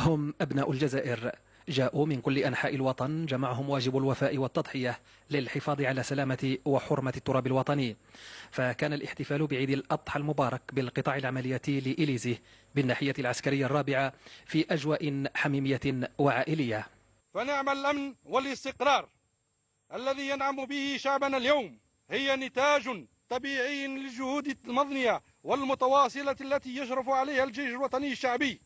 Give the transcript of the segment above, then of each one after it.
هم أبناء الجزائر، جاءوا من كل أنحاء الوطن، جمعهم واجب الوفاء والتضحية للحفاظ على سلامة وحرمة التراب الوطني. فكان الاحتفال بعيد الأضحى المبارك بالقطاع العملياتي لإليزيه بالناحية العسكرية الرابعة في أجواء حميمية وعائلية. فنعم الأمن والاستقرار الذي ينعم به شعبنا اليوم هي نتاج طبيعي للجهود المضنية والمتواصلة التي يشرف عليها الجيش الوطني الشعبي،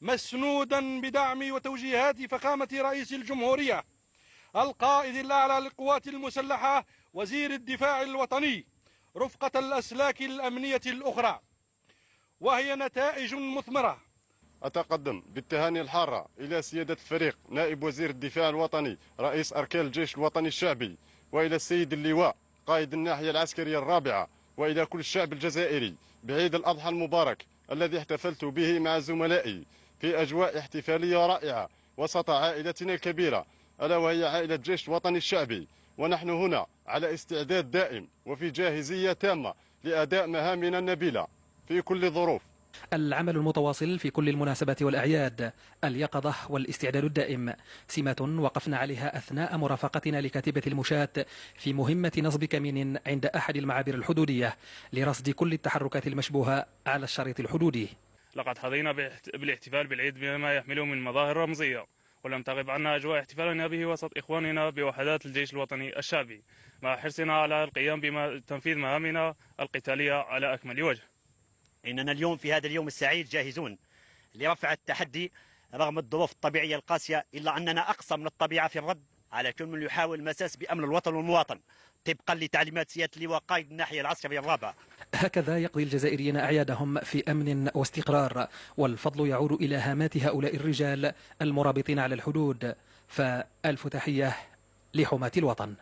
مسنودا بدعم وتوجيهات فخامة رئيس الجمهورية القائد الأعلى للقوات المسلحة وزير الدفاع الوطني رفقة الأسلاك الأمنية الأخرى، وهي نتائج مثمرة. أتقدم بالتهاني الحارة إلى سيادة الفريق نائب وزير الدفاع الوطني رئيس أركان الجيش الوطني الشعبي، وإلى السيد اللواء قائد الناحية العسكرية الرابعة، وإلى كل الشعب الجزائري بعيد الأضحى المبارك الذي احتفلت به مع زملائي في أجواء احتفالية رائعة وسط عائلتنا الكبيرة ألا وهي عائلة الجيش الوطني الشعبي. ونحن هنا على استعداد دائم وفي جاهزية تامة لأداء مهامنا النبيلة في كل ظروف. العمل المتواصل في كل المناسبات والأعياد، اليقظة والاستعداد الدائم سمة وقفنا عليها أثناء مرافقتنا لكتيبة المشاة في مهمة نصب كمين عند أحد المعابر الحدودية لرصد كل التحركات المشبوهة على الشريط الحدودي. لقد حظينا بالاحتفال بالعيد بما يحمله من مظاهر رمزية، ولم تغب عنا أجواء احتفالنا به وسط إخواننا بوحدات الجيش الوطني الشعبي، مع حرصنا على القيام بتنفيذ مهامنا القتالية على أكمل وجه. إننا اليوم في هذا اليوم السعيد جاهزون لرفع التحدي رغم الظروف الطبيعية القاسية، إلا أننا أقصى من الطبيعة في الرد على كل من يحاول المساس بأمن الوطن والمواطن طبقا لتعليمات سيادة اللواء قائد الناحية العسكرية الرابعة. هكذا يقضي الجزائريين أعيادهم في أمن واستقرار، والفضل يعود إلى هامات هؤلاء الرجال المرابطين على الحدود. فألف تحية لحماة الوطن.